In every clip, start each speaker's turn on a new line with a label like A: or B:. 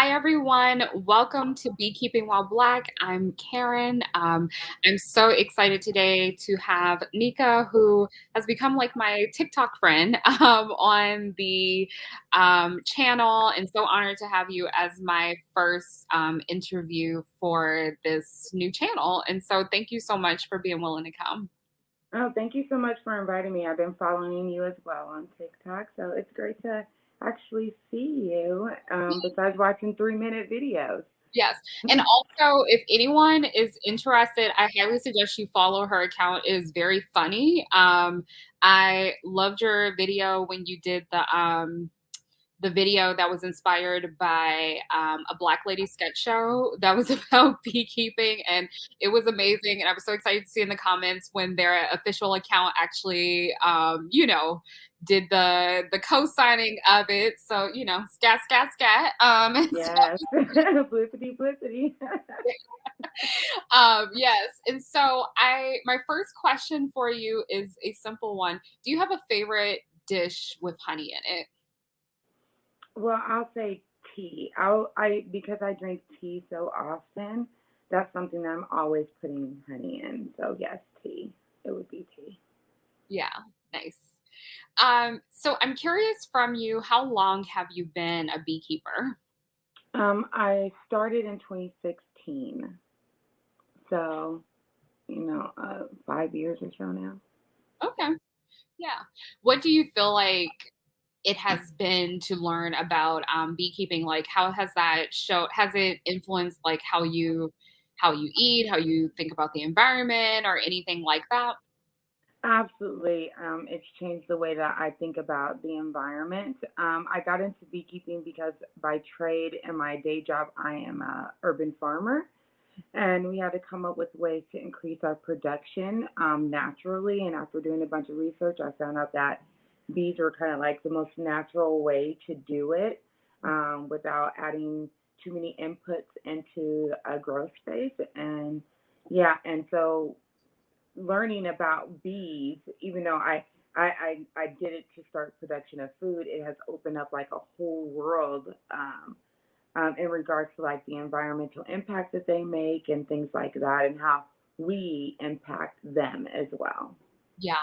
A: Hi, everyone. Welcome to Beekeeping While Black. I'm Karen. I'm so excited today to have Nika, who has become like my TikTok friend on the channel, and so honored to have you as my first interview for this new channel. And so thank you so much for being willing to come.
B: Oh, thank you so much for inviting me. I've been following you as well on TikTok, so it's great to actually see you, besides watching 3-minute videos.
A: Yes. And also, if anyone is interested, I highly suggest you follow her account. It is very funny. I loved your video when you did the video that was inspired by a Black lady sketch show that was about beekeeping, and it was amazing. And I was so excited to see in the comments when their official account actually, did the co-signing of it. So scat scat scat. And
B: Yes, blippity blippity.
A: yes. And so my first question for you is a simple one. Do you have a favorite dish with honey in it?
B: Well, I'll say tea. Because I drink tea so often, that's something that I'm always putting honey in. So yes, tea. It would be tea.
A: Yeah, nice. So I'm curious from you, how long have you been a beekeeper?
B: I started in 2016, so 5 years or so now.
A: Okay. Yeah. What do you feel like it has been to learn about beekeeping? Like, how has it influenced like how you eat, how you think about the environment or anything like that?
B: Absolutely. It's changed the way that I think about the environment. I got into beekeeping because by trade and my day job, I am a urban farmer, and we had to come up with ways to increase our production naturally. And after doing a bunch of research, I found out that bees are kind of like the most natural way to do it without adding too many inputs into a growth space. And yeah, and so learning about bees, even though I did it to start production of food, it has opened up like a whole world in regards to like the environmental impact that they make and things like that, and how we impact them as well.
A: Yeah.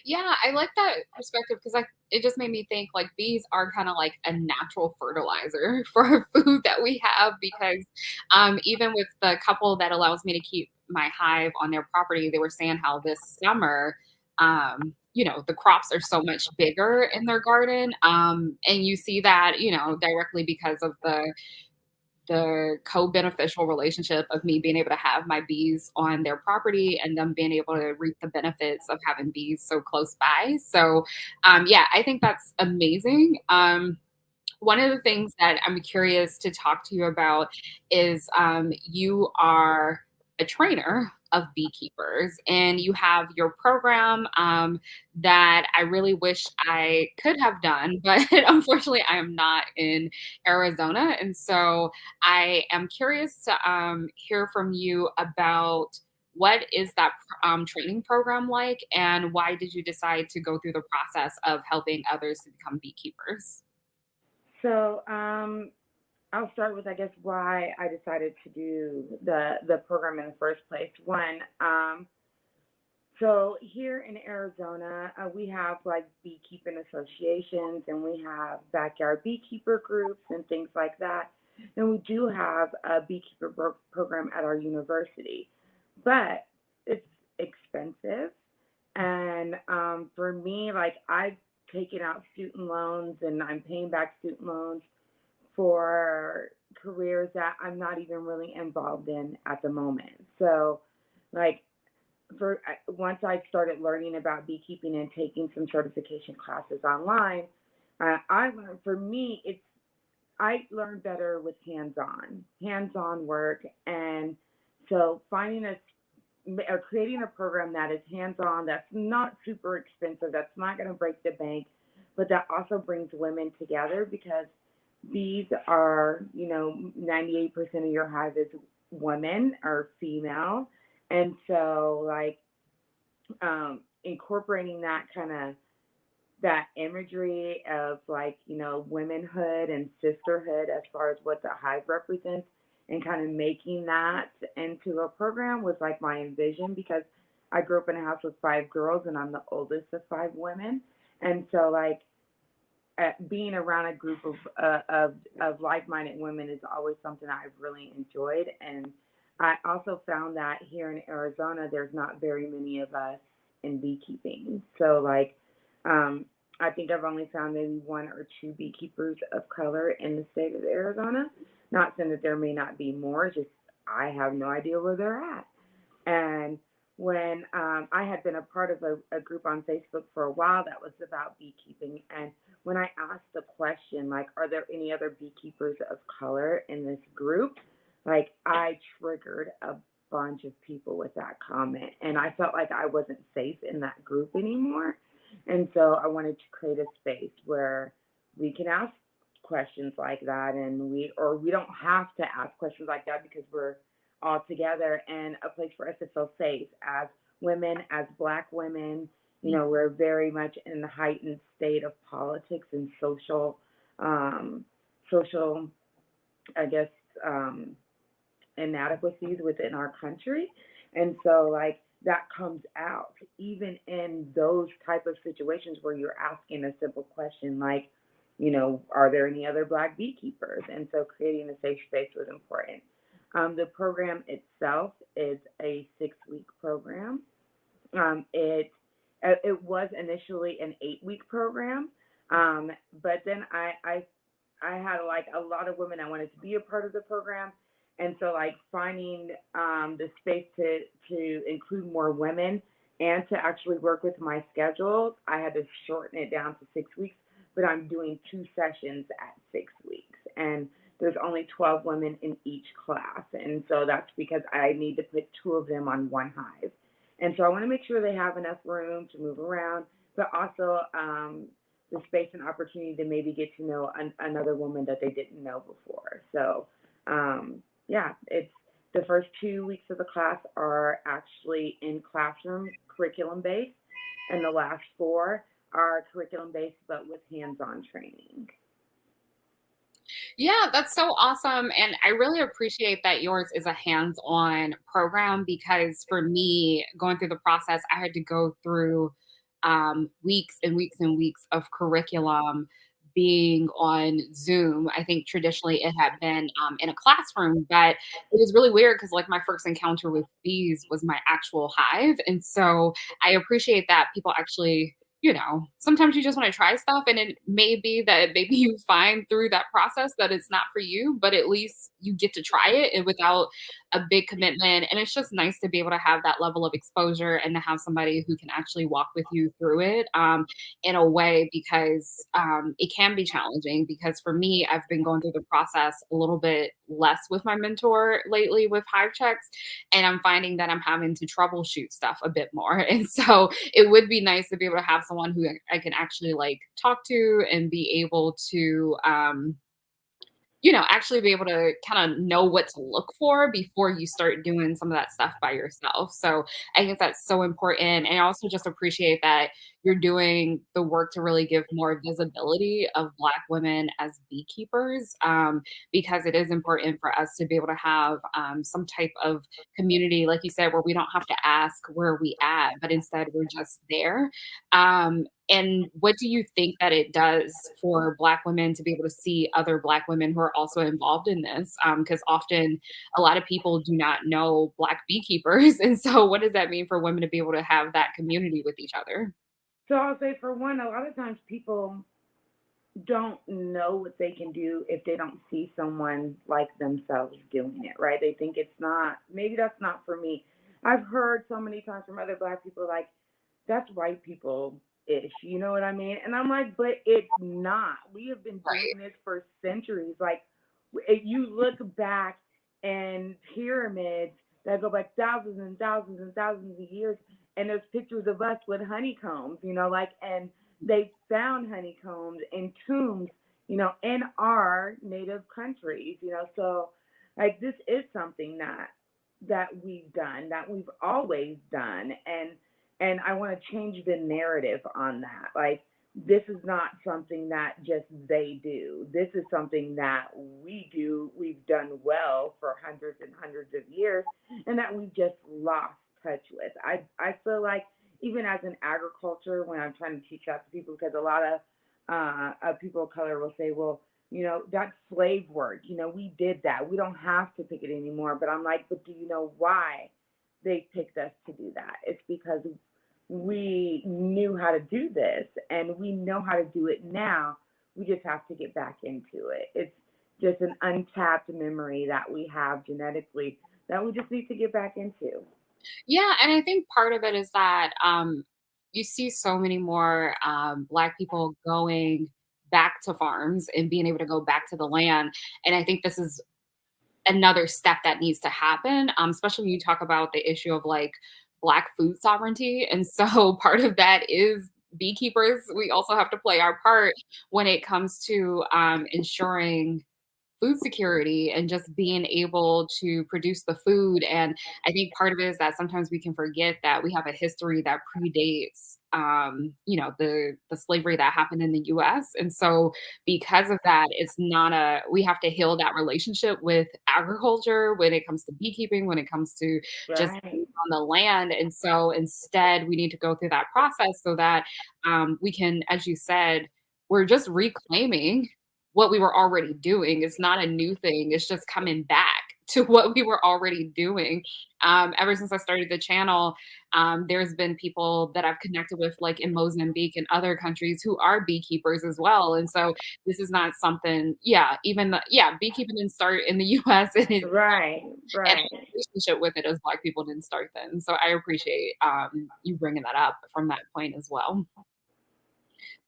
A: Yeah, I like that perspective because it just made me think like bees are kind of like a natural fertilizer for our food that we have because even with the couple that allows me to keep my hive on their property, they were saying how this summer, the crops are so much bigger in their garden. And you see that, directly because of the co-beneficial relationship of me being able to have my bees on their property and them being able to reap the benefits of having bees so close by. So, yeah, I think that's amazing. One of the things that I'm curious to talk to you about is you are a trainer of beekeepers and you have your program that I really wish I could have done, but unfortunately, I am not in Arizona. And so I am curious to hear from you about what is that training program like and why did you decide to go through the process of helping others to become beekeepers?
B: So I'll start with, I guess, why I decided to do the program in the first place. One, so here in Arizona, we have like beekeeping associations, and we have backyard beekeeper groups and things like that. And we do have a beekeeper program at our university, but it's expensive. And for me, like I've taken out student loans and I'm paying back student loans for careers that I'm not even really involved in at the moment. So, like, once I started learning about beekeeping and taking some certification classes online, I learned, for me it's I learn better with hands-on work, and so finding a or creating a program that is hands-on, that's not super expensive, that's not going to break the bank, but that also brings women together because bees are, 98% of your hive is women or female, and so like incorporating that imagery of like, womanhood and sisterhood as far as what the hive represents and kind of making that into a program was like my envision because I grew up in a house with five girls and I'm the oldest of five women. And so like being around a group of like-minded women is always something I've really enjoyed. And I also found that here in Arizona, there's not very many of us in beekeeping. So like, um, I think I've only found maybe one or two beekeepers of color in the state of Arizona. Not saying that there may not be more, just I have no idea where they're at. And when I had been a part of a group on Facebook for a while that was about beekeeping, and when I asked the question, like, are there any other beekeepers of color in this group? Like, I triggered a bunch of people with that comment, and I felt like I wasn't safe in that group anymore. And so I wanted to create a space where we can ask questions like that, and we don't have to ask questions like that because we're all together, and a place for us to feel safe as women, as black women. We're very much in the heightened state of politics and um, social, I guess, um, inadequacies within our country. And so, like, that comes out even in those type of situations where you're asking a simple question like, are there any other black beekeepers? And so creating a safe space was important. The program itself is a 6-week program. It was initially an 8-week program, but then I had like a lot of women that wanted to be a part of the program, and so like finding the space to include more women and to actually work with my schedule, I had to shorten it down to 6 weeks. But I'm doing 2 sessions at 6 weeks, and there's only 12 women in each class, and so that's because I need to put two of them on one hive. And so I want to make sure they have enough room to move around, but also the space and opportunity to maybe get to know another woman that they didn't know before. So, yeah, it's the first 2 weeks of the class are actually in classroom curriculum based, and the last four are curriculum based but with hands on training.
A: Yeah, that's so awesome. And I really appreciate that yours is a hands on program because for me, going through the process, I had to go through weeks and weeks and weeks of curriculum being on Zoom. I think traditionally it had been in a classroom, but it was really weird because, like, my first encounter with bees was my actual hive. And so I appreciate that people actually, sometimes you just want to try stuff, and it may be that maybe you find through that process that it's not for you, but at least you get to try it and without a big commitment. And it's just nice to be able to have that level of exposure and to have somebody who can actually walk with you through it in a way because it can be challenging. Because for me, I've been going through the process a little bit less with my mentor lately with hive checks, and I'm finding that I'm having to troubleshoot stuff a bit more. And so it would be nice to be able to have someone who I can actually like talk to and be able to actually be able to kind of know what to look for before you start doing some of that stuff by yourself. So I think that's so important. And I also just appreciate that you're doing the work to really give more visibility of Black women as beekeepers, because it is important for us to be able to have some type of community, like you said, where we don't have to ask where are we at, but instead we're just there. And what do you think that it does for Black women to be able to see other Black women who are also involved in this? Because often a lot of people do not know Black beekeepers. And so, what does that mean for women to be able to have that community with each other?
B: So I'll say for one, a lot of times people don't know what they can do if they don't see someone like themselves doing it, right? They think it's not, maybe that's not for me. I've heard so many times from other black people like, that's white people ish, you know what I mean? And I'm like, but it's not. We have been
A: Right.
B: doing this for centuries. Like, if you look back in pyramids that go back thousands and thousands and thousands of years, and there's pictures of us with honeycombs, like, and they found honeycombs in tombs, in our native countries, so like this is something that we've done, that we've always done, and I want to change the narrative on that. Like this is not something that just they do. This is something that we do. We've done well for hundreds and hundreds of years, and that we've just lost touch with. I feel like even as an agriculture, when I'm trying to teach that to people, because a lot of people of color will say, well, that's slave work. We did that. We don't have to pick it anymore. But I'm like, but do you know why they picked us to do that? It's because we knew how to do this and we know how to do it now. We just have to get back into it. It's just an untapped memory that we have genetically that we just need to get back into.
A: Yeah, and I think part of it is that you see so many more Black people going back to farms and being able to go back to the land. And I think this is another step that needs to happen, especially when you talk about the issue of like Black food sovereignty. And so part of that is beekeepers. We also have to play our part when it comes to ensuring food security and just being able to produce the food. And I think part of it is that sometimes we can forget that we have a history that predates, the slavery that happened in the U.S. And so, because of that, it's not a we have to heal that relationship with agriculture when it comes to beekeeping, when it comes to just being
B: Right.
A: on the land. And so, instead, we need to go through that process so that we can, as you said, we're just reclaiming what we were already doing. It's not a new thing. It's just coming back to what we were already doing. Ever since I started the channel, there's been people that I've connected with, like in Mozambique and other countries, who are beekeepers as well. And so this is not something, yeah, beekeeping didn't start in the US
B: Right.
A: and
B: Right.
A: our relationship with it as Black people didn't start then. So I appreciate you bringing that up from that point as well.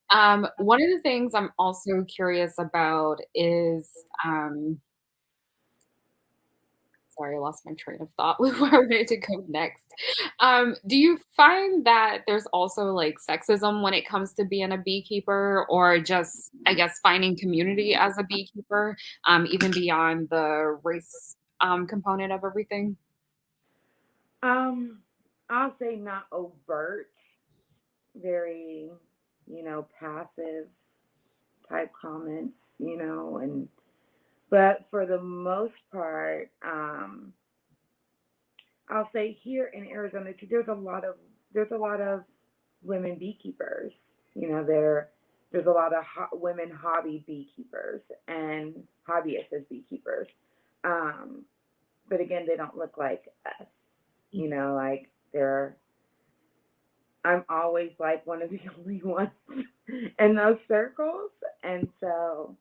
A: One of the things I'm also curious about is, sorry, I lost my train of thought with where I wanted to go next. Do you find that there's also like sexism when it comes to being a beekeeper, or just, I guess, finding community as a beekeeper, even beyond the race component of everything?
B: Um, I'll say not overt, very, passive type comments, and but for the most part, I'll say here in Arizona too, there's a lot of women beekeepers. There's a lot of women hobby beekeepers and hobbyists as beekeepers. Um, but again, they don't look like us. Like they're. I'm always like one of the only ones in those circles, and so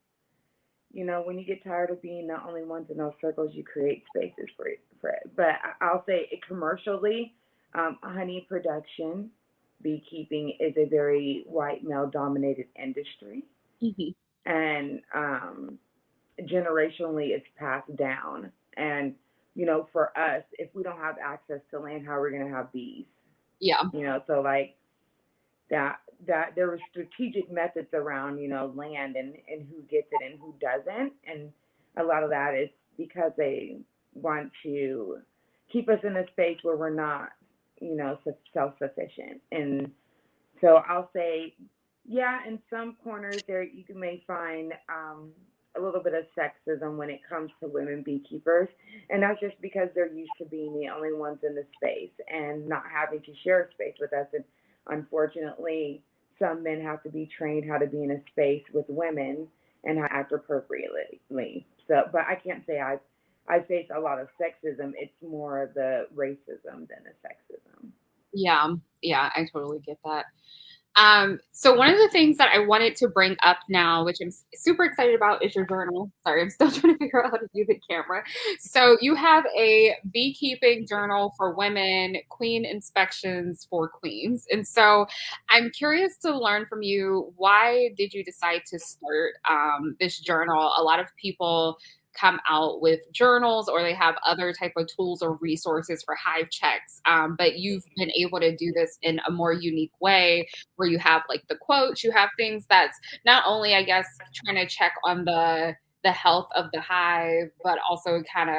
B: when you get tired of being the only ones in those circles, you create spaces for it. But I'll say it commercially, honey production, beekeeping is a very white male dominated industry,
A: Mhm.
B: and generationally it's passed down. And for us, if we don't have access to land, how are we going to have bees?
A: Yeah,
B: So like that there were strategic methods around land and who gets it and who doesn't, and a lot of that is because they want to keep us in a space where we're not self sufficient. And so I'll say, yeah, in some corners there you may find a little bit of sexism when it comes to women beekeepers, and that's just because they're used to being the only ones in the space and not having to share space with us. And unfortunately, some men have to be trained how to be in a space with women and how to act appropriately. So, but I can't say I face a lot of sexism. It's more the racism than the sexism.
A: yeah, yeah, I totally get that. So one of the things that I wanted to bring up now, which I'm super excited about, is your journal. Sorry, I'm still trying to figure out how to do the camera. So you have a beekeeping journal for women, queen inspections for queens. And so I'm curious to learn from you, why did you decide to start this journal? A lot of people come out with journals, or they have other type of tools or resources for hive checks, but you've been able to do this in a more unique way, where you have like the quotes, you have things that's not only, I guess, trying to check on the health of the hive, but also kind of,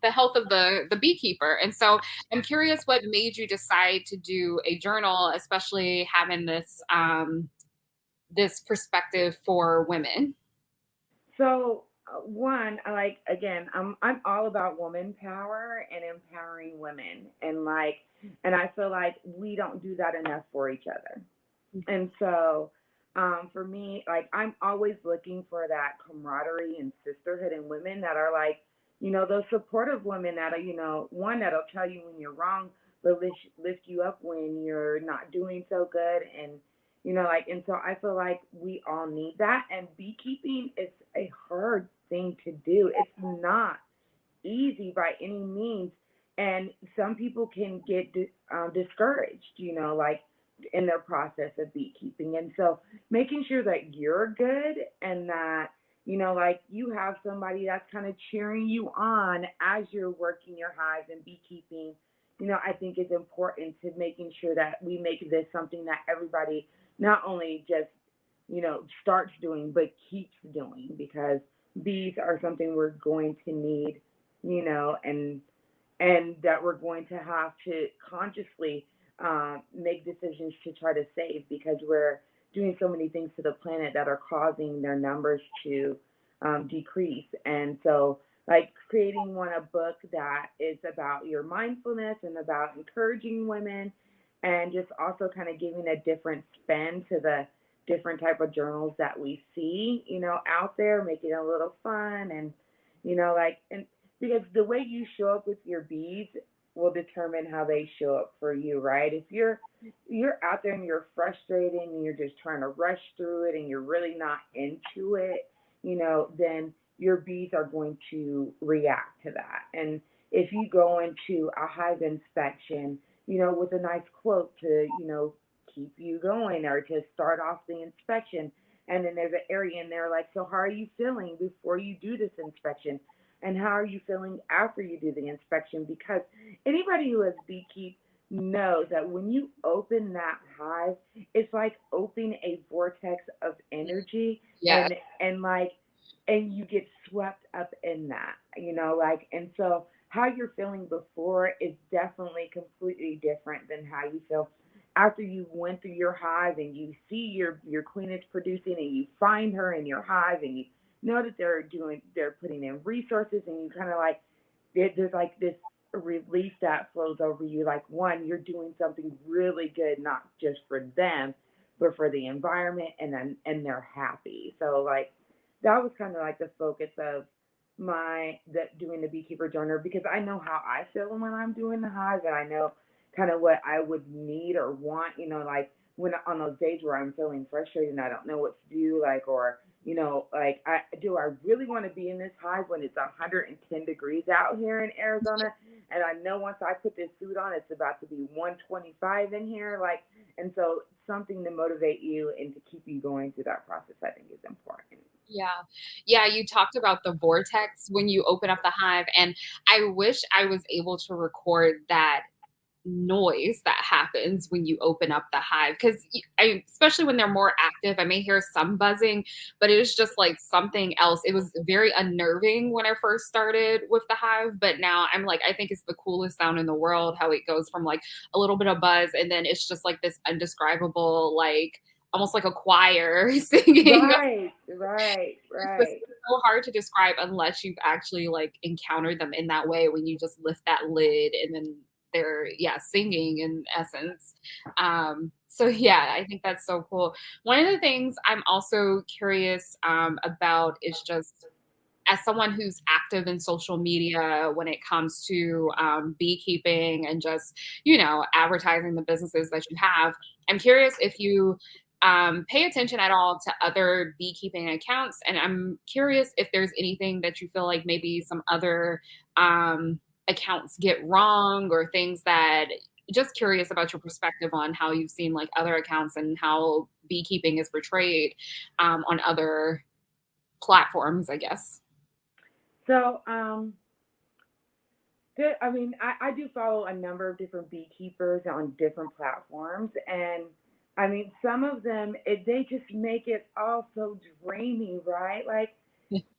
A: the health of the beekeeper. And so I'm curious what made you decide to do a journal, especially having this this perspective for women?
B: So, one, I like again, I'm all about woman power and empowering women, and and I feel like we don't do that enough for each other. And so, for me, like I'm always looking for that camaraderie and sisterhood in women that are those supportive women that are, one that'll tell you when you're wrong, but lift you up when you're not doing so good, and and so I feel like we all need that. And beekeeping is a hard thing to do. It's not easy by any means, and some people can get discouraged, in their process of beekeeping. And so, making sure that you're good and that you have somebody that's kind of cheering you on as you're working your hives and beekeeping. I think is important to making sure that we make this something that everybody not only just starts doing but keeps doing, because bees are something we're going to need, and that we're going to have to consciously make decisions to try to save, because we're doing so many things to the planet that are causing their numbers to decrease. And so, like creating a book that is about your mindfulness and about encouraging women, and just also kind of giving a different spin to the different type of journals that we see, out there, making it a little fun, and and because the way you show up with your bees will determine how they show up for you, right? If you're out there and you're frustrated and you're just trying to rush through it and you're really not into it, then your bees are going to react to that. And if you go into a hive inspection, with a nice quote to, keep you going or to start off the inspection, and then there's an area in there like, so how are you feeling before you do this inspection? And how are you feeling after you do the inspection? Because anybody who has beekeep knows that when you open that hive, it's like opening a vortex of energy,
A: Yeah.
B: and you get swept up in that, and so how you're feeling before is definitely completely different than how you feel after you went through your hive and you see your queen is producing, and you find her in your hive, and you know that they're putting in resources, and you kind of like there's like this relief that flows over you, like one, you're doing something really good, not just for them but for the environment, and they're happy. So like that was kind of like the focus of my that doing the beekeeper journal, because I know how I feel when I'm doing the hive, and I know kind of what I would need or want, like when on those days where I'm feeling frustrated and I don't know what to do, like, or like, I really want to be in this hive when it's 110 degrees out here in Arizona, and I know once I put this suit on, it's about to be 125 in here, like, and so something to motivate you and to keep you going through that process, I think, is important.
A: Yeah. Yeah, you talked about the vortex when you open up the hive, and I wish I was able to record that noise that happens when you open up the hive, because I, especially when they're more active, I may hear some buzzing, but it is just like something else. It was very unnerving when I first started with the hive, but now I'm like, I think it's the coolest sound in the world, how it goes from like a little bit of buzz and then it's just like this undescribable, like almost like a choir singing.
B: Right, right,
A: It's
B: right.
A: so hard to describe unless you've actually like encountered them in that way, when you just lift that lid and then they're, yeah, singing in essence. So yeah, I think that's so cool. One of the things I'm also curious about is just, as someone who's active in social media when it comes to beekeeping and just, advertising the businesses that you have, I'm curious if you pay attention at all to other beekeeping accounts. And I'm curious if there's anything that you feel like maybe some other accounts get wrong, or things that, just curious about your perspective on how you've seen like other accounts and how beekeeping is portrayed on other platforms, I guess.
B: So, good. I mean, I do follow a number of different beekeepers on different platforms, and I mean, some of them they just make it all so draining, right? Like,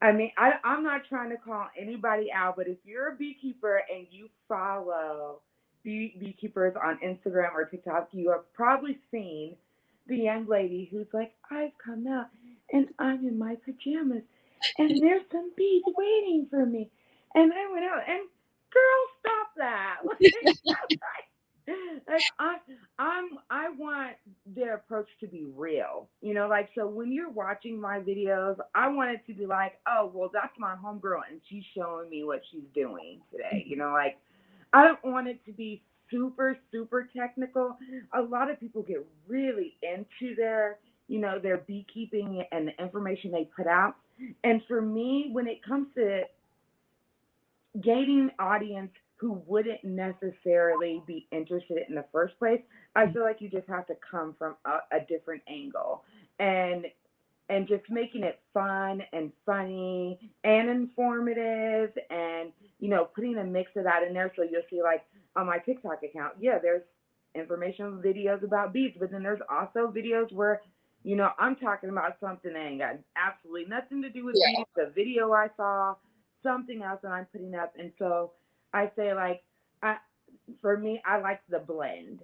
B: I mean, I'm not trying to call anybody out, but if you're a beekeeper and you follow beekeepers on Instagram or TikTok, you have probably seen the young lady who's like, I've come out and I'm in my pajamas and there's some bees waiting for me. And I went out and girl, stop that. Like I want their approach to be real. Like so when you're watching my videos, I want it to be like, oh well that's my homegirl and she's showing me what she's doing today. Like I don't want it to be super, super technical. A lot of people get really into their beekeeping and the information they put out. And for me, when it comes to gaining audience who wouldn't necessarily be interested in the first place, I feel like you just have to come from a different angle and just making it fun and funny and informative and putting a mix of that in there. So you'll see like on my TikTok account, yeah, there's informational videos about bees, but then there's also videos where I'm talking about something that ain't got absolutely nothing to do with bees, the video I saw, something else that I'm putting up. And so I say like I for me, I like the blend,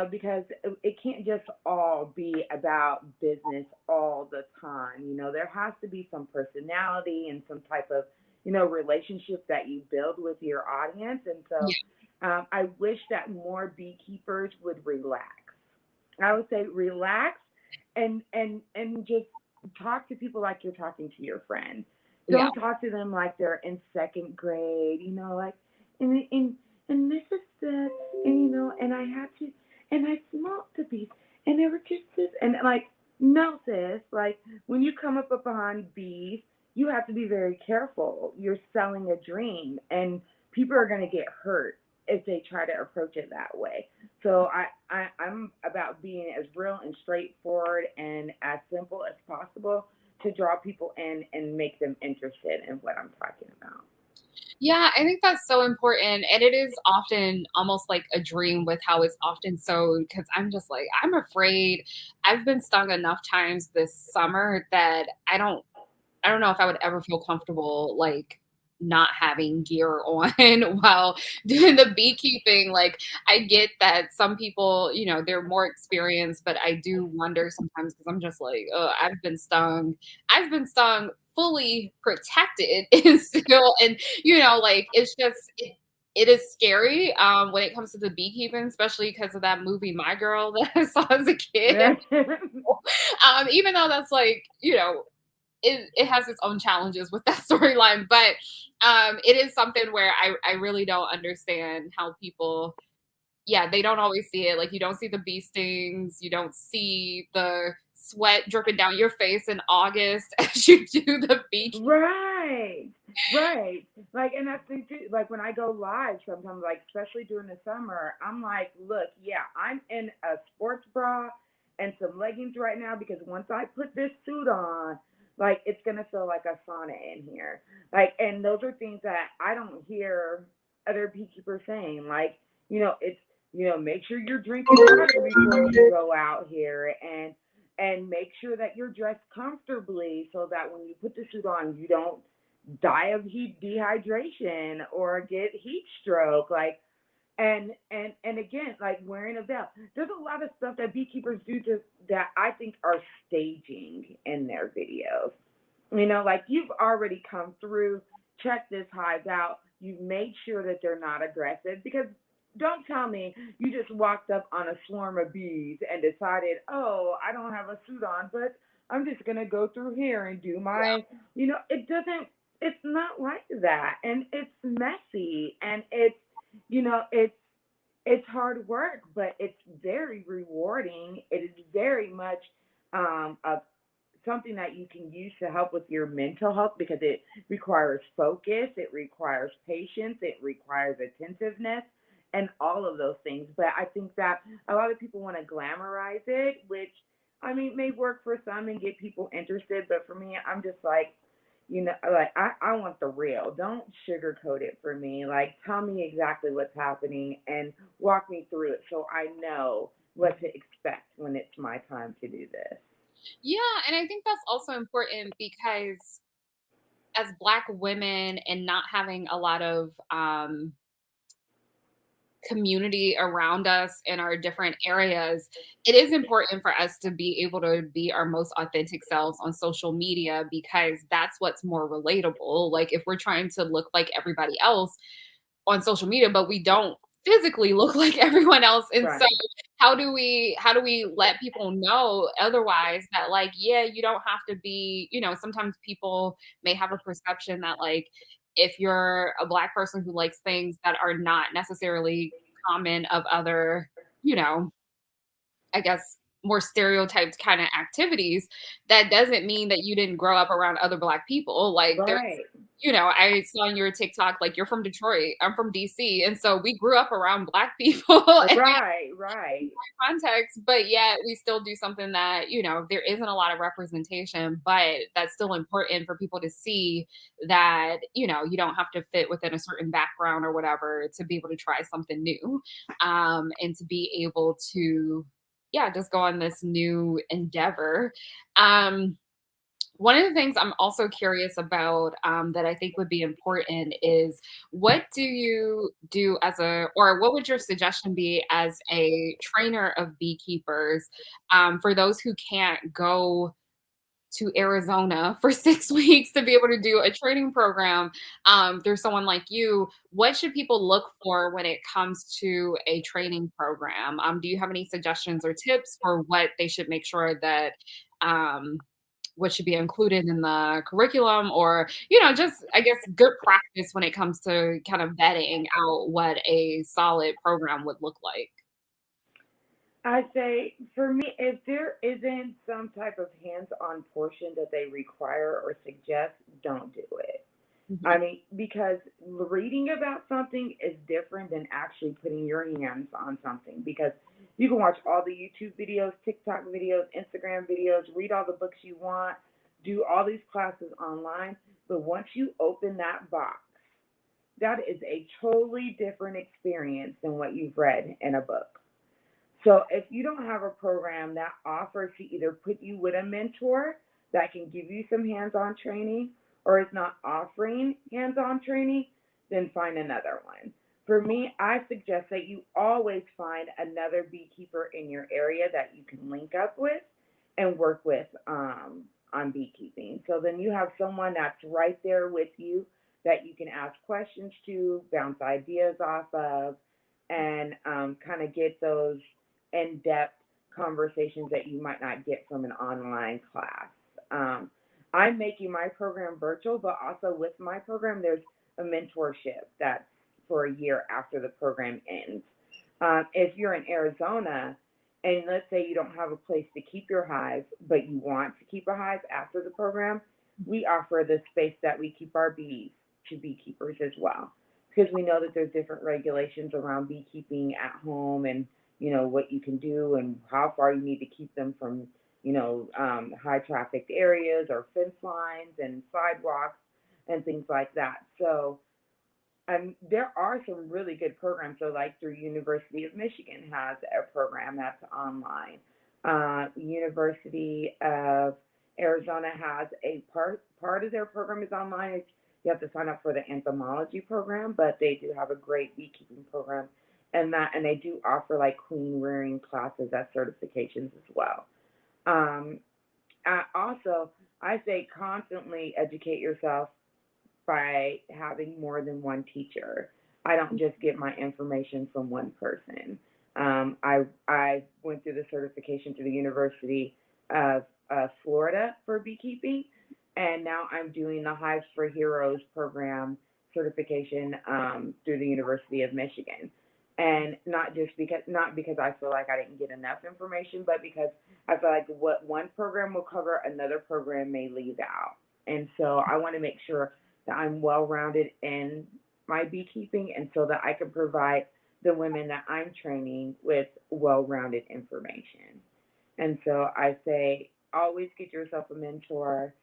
B: because it can't just all be about business all the time. There has to be some personality and some type of, relationship that you build with your audience. And so
A: Yeah.
B: I wish that more beekeepers would relax. I would say relax and just talk to people like you're talking to your friend.
A: Yeah.
B: Don't talk to them like they're in second grade, like and this is this and I had to and I smoked the bees and they were just this and like no sis, like when you come up upon bees, you have to be very careful. You're selling a dream and people are gonna get hurt if they try to approach it that way. So I'm about being as real and straightforward and as simple as possible to draw people in and make them interested in what I'm talking about.
A: Yeah, I think that's so important. And it is often almost like a dream with how it's often sold because I'm just like, I'm afraid. I've been stung enough times this summer that I don't know if I would ever feel comfortable like not having gear on while doing the beekeeping. Like I get that some people, they're more experienced, but I do wonder sometimes because I'm just like, oh, I've been stung. I've been stung fully protected and still and like it's just it is scary when it comes to the beekeeping, especially because of that movie My Girl that I saw as a kid. Even though that's like, it has its own challenges with that storyline, but it is something where I really don't understand how people, yeah, they don't always see it. Like you don't see the bee stings, you don't see the sweat dripping down your face in August as you do the beekeeping.
B: Right, right. Like, and that's the thing too. Like when I go live, sometimes, like especially during the summer, I'm like, look, yeah, I'm in a sports bra and some leggings right now because once I put this suit on, like it's gonna feel like a sauna in here. Like, and those are things that I don't hear other beekeepers saying. Like, it's make sure you're drinking water before you go out here and make sure that you're dressed comfortably so that when you put the suit on, you don't die of heat dehydration or get heat stroke. Like, and again, like wearing a veil. There's a lot of stuff that beekeepers do that I think are staging in their videos. Like you've already come through, check this hive out. You've made sure that they're not aggressive because don't tell me you just walked up on a swarm of bees and decided, oh, I don't have a suit on, but I'm just going to go through here and do my, it doesn't, it's not like that. And it's messy and it's hard work, but it's very rewarding. It is very much a something that you can use to help with your mental health because it requires focus, it requires patience, it requires attentiveness, and all of those things. But I think that a lot of people want to glamorize it, which I mean may work for some and get people interested, but for me, I'm just like, like I want the real. Don't sugarcoat it for me. Like tell me exactly what's happening and walk me through it so I know what to expect when it's my time to do this.
A: Yeah, and I think that's also important because as Black women and not having a lot of community around us in our different areas, it is important for us to be able to be our most authentic selves on social media because that's what's more relatable. Like if we're trying to look like everybody else on social media, but we don't physically look like everyone else. And so
B: Right.
A: how do we let people know otherwise that like, yeah, you don't have to be, sometimes people may have a perception that like if you're a Black person who likes things that are not necessarily common of other, you know, I guess, more stereotyped kind of activities, that doesn't mean that you didn't grow up around other Black people. Like there's,
B: Right.
A: I saw on your TikTok, like you're from Detroit, I'm from DC. And so we grew up around Black people and
B: Right. Right.
A: context, but yet we still do something that, there isn't a lot of representation, but that's still important for people to see that, you don't have to fit within a certain background or whatever to be able to try something new, and to be able to, yeah, just go on this new endeavor. Um, One of the things I'm also curious about, that I think would be important is what do you do or what would your suggestion be as a trainer of beekeepers, for those who can't go to Arizona for 6 weeks to be able to do a training program, through someone like you? What should people look for when it comes to a training program? Do you have any suggestions or tips for what they should make sure that, um, what should be included in the curriculum, or just I guess good practice when it comes to kind of vetting out what a solid program would look like?
B: I say for me, if there isn't some type of hands-on portion that they require or suggest, don't do it.
A: Mhm.
B: I mean, because reading about something is different than actually putting your hands on something. Because you can watch all the YouTube videos, TikTok videos, Instagram videos, read all the books you want, do all these classes online. But once you open that box, that is a totally different experience than what you've read in a book. So if you don't have a program that offers to either put you with a mentor that can give you some hands-on training or is not offering hands-on training, then find another one. For me, I suggest that you always find another beekeeper in your area that you can link up with and work with, on beekeeping. So then you have someone that's right there with you that you can ask questions to, bounce ideas off of, and kind of get those in-depth conversations that you might not get from an online class. Um, I'm making my program virtual, but also with my program, there's a mentorship that's for a year after the program ends. If you're in Arizona and let's say you don't have a place to keep your hive, but you want to keep a hive after the program, we offer the space that we keep our bees to beekeepers as well. Because we know that there's different regulations around beekeeping at home and what you can do and how far you need to keep them from high trafficked areas or fence lines and sidewalks and things like that. So there are some really good programs. So, like through University of Michigan has a program that's online. University of Arizona has a part of their program is online. You have to sign up for the entomology program, but they do have a great beekeeping program, and they do offer like queen rearing classes as certifications as well. Um, also, I say constantly educate yourself by having more than one teacher. I don't just get my information from one person. I went through the certification through the University of Florida for beekeeping, and now I'm doing the Hives for Heroes program certification, through the University of Michigan. And not because I feel like I didn't get enough information, but because I feel like what one program will cover, another program may leave out. And so I want to make sure that I'm well rounded in my beekeeping and so that I can provide the women that I'm training with well rounded information. And so I say always get yourself a mentor,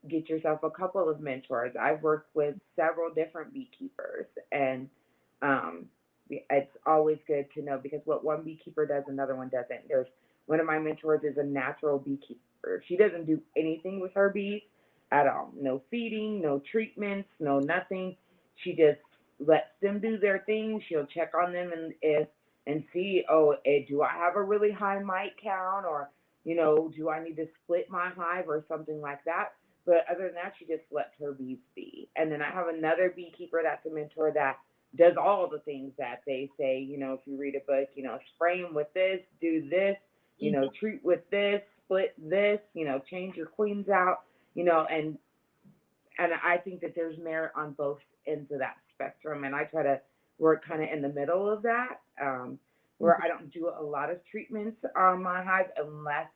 B: get yourself a couple of mentors. I've worked with several different beekeepers, and um, it's always good to know because what one beekeeper does, another one doesn't. There's one of my mentors is a natural beekeeper. She doesn't do anything with her bees at all. No feeding, no treatments, no nothing. She just lets them do their thing. She'll check on them and see, oh, do I have a really high mite count, or do I need to split my hive or something like that. But other than that, she just lets her bees be. And then I have another beekeeper that's a mentor that does all the things that they say. If you read a book, spray them with this, do this,
A: Mhm.
B: treat with this, split this, change your queens out, and I think that there's merit on both ends of that spectrum, and I try to work kind of in the middle of that, where I don't do a lot of treatments on my hive unless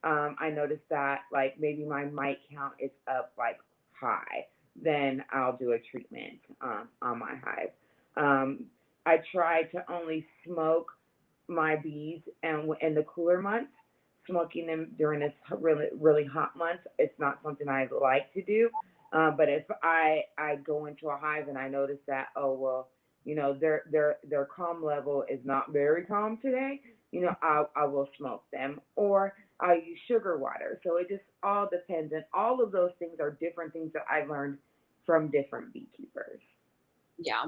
B: I notice that like maybe my mite count is up like high, then I'll do a treatment on my hive. Um, I try to only smoke my bees and in the cooler months. Smoking them during this really really hot months, it's not something I like to do. But if I go into a hive and I notice that, oh well, their calm level is not very calm today, I will smoke them, or I'll use sugar water. So it just all depends, and all of those things are different things that I learned from different beekeepers.
A: Yeah.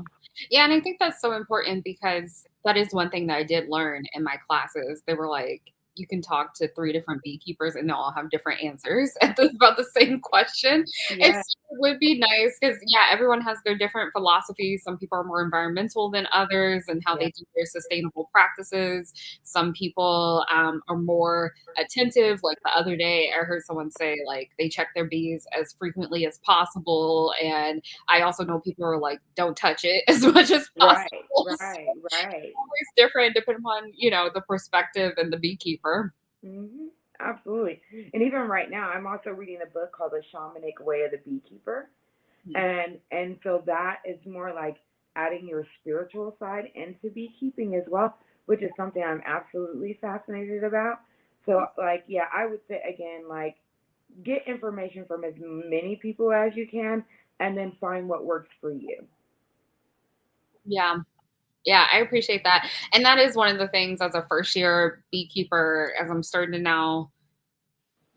A: Yeah, and I think that's so important because that is one thing that I did learn in my classes. They were like, you can talk to 3 different beekeepers and they'll all have different answers about the same question. And
B: Yeah,
A: so it would be nice because, yeah, everyone has their different philosophies. Some people are more environmental than others and how
B: yeah,
A: they do their sustainable practices. Some people are more attentive. Like the other day, I heard someone say, like, they check their bees as frequently as possible. And I also know people are like, don't touch it as much as
B: right,
A: possible. So
B: right, right.
A: always different depending upon, the perspective and the beekeeper.
B: Absolutely. And even right now, I'm also reading a book called The Shamanic Way of the Beekeeper,
A: Mhm.
B: and so that is more like adding your spiritual side into beekeeping as well, which is something I'm absolutely fascinated about. So like, yeah, I would say again, like, get information from as many people as you can, and then find what works for you.
A: Yeah. Yeah, I appreciate that. And that is one of the things as a first year beekeeper, as I'm starting to now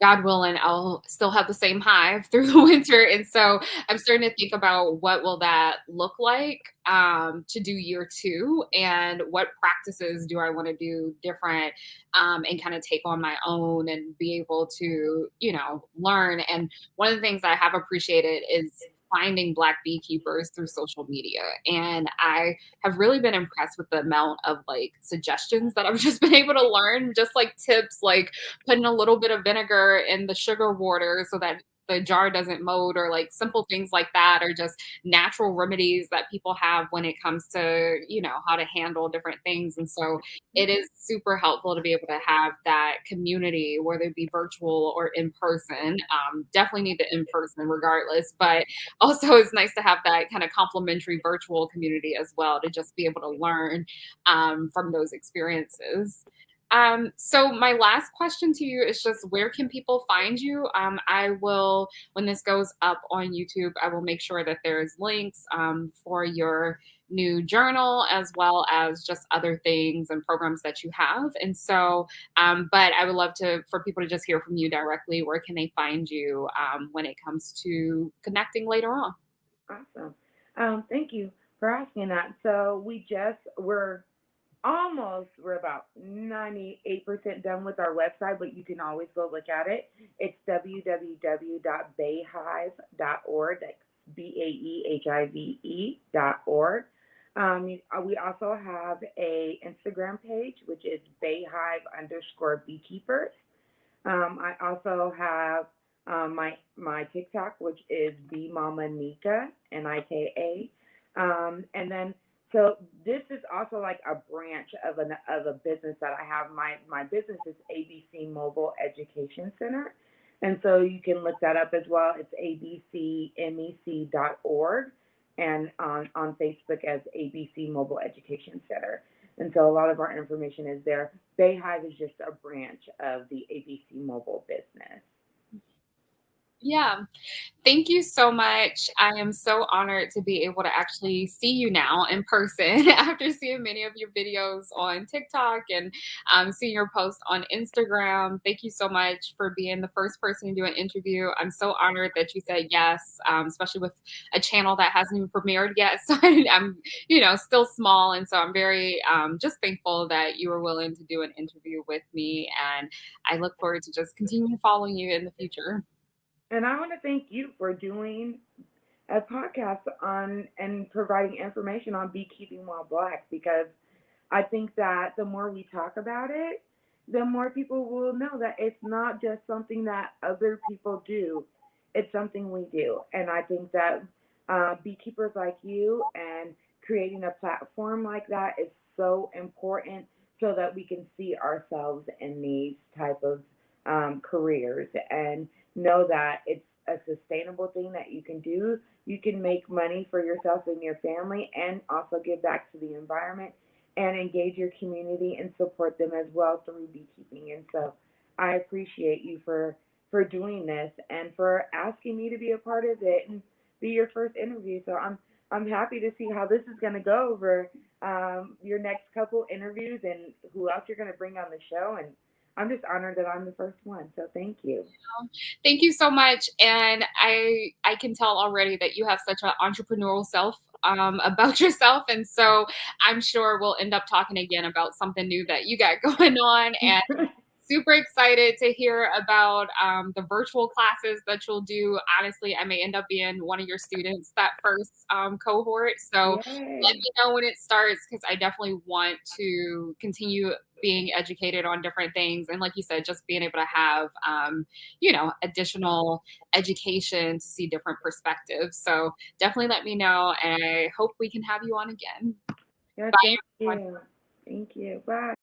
A: God willing, I'll still have the same hive through the winter, and so I'm starting to think about what will that look like, to do year 2, and what practices do I wanna do different, and kinda take on my own and be able to, learn, and one of the things I have appreciated is finding Black beekeepers through social media, and I have really been impressed with the amount of, like, suggestions that I've just been able to learn, just, like, tips, like, putting a little bit of vinegar in the sugar water so that the jar doesn't mold, or like simple things like that, or just natural remedies that people have when it comes to how to handle different things. And so it is super helpful to be able to have that community, whether it be virtual or in person. Definitely need the in person regardless, but also it's nice to have that kind of complimentary virtual community as well, to just be able to learn from those experiences. So my last question to you is just, where can people find you? I will, when this goes up on YouTube, I will make sure that there's links for your new journal, as well as just other things and programs that you have. And so, but I would love for people to just hear from you directly. Where can they find you when it comes to connecting later on?
B: Awesome. Thank you for asking that. So we're about 98% done with our website, but you can always go look at it. It's www.baehive.org. That's BAEHIVE.org. We also have a Instagram page, which is Bayhive underscore beekeepers. I also have my TikTok, which is Bee Mama Nika, Nika. And then so this is also like a branch of a business that I have. My business is ABC Mobile Education Center, and so you can look that up as well. It's abcmec.org, and on Facebook as ABC Mobile Education Center. And so a lot of our information is there. Bayhive is just a branch of the ABC Mobile business.
A: Yeah. Thank you so much. I am so honored to be able to actually see you now in person after seeing many of your videos on TikTok and seeing your post on Instagram. Thank you so much for being the first person to do an interview. I'm so honored that you said yes, especially with a channel that hasn't even premiered yet. So I'm, still small. And so I'm very just thankful that you were willing to do an interview with me. And I look forward to just continuing following you in the future.
B: And I want to thank you for doing a podcast on and providing information on beekeeping while black, because I think that the more we talk about it, the more people will know that it's not just something that other people do, it's something we do. And I think that beekeepers like you and creating a platform like that is so important so that we can see ourselves in these type of careers and know that it's a sustainable thing that you can do. You can make money for yourself and your family and also give back to the environment and engage your community and support them as well through beekeeping. And so I appreciate you for doing this and for asking me to be a part of it and be your first interview. So I'm happy to see how this is going to go over your next couple interviews and who else you're going to bring on the show. And I'm just honored that I'm the first one. So thank you.
A: Thank you so much. And I can tell already that you have such an entrepreneurial self about yourself. And so I'm sure we'll end up talking again about something new that you got going on. And super excited to hear about the virtual classes that you'll do. Honestly, I may end up being one of your students that first cohort. So let
B: Yay.
A: me know when it starts because I definitely want to continue being educated on different things. And like you said, just being able to have, additional education to see different perspectives. So definitely let me know. And I hope we can have you on again.
B: Yeah,
A: Bye,
B: thank
A: everyone.
B: you. Thank you. Bye.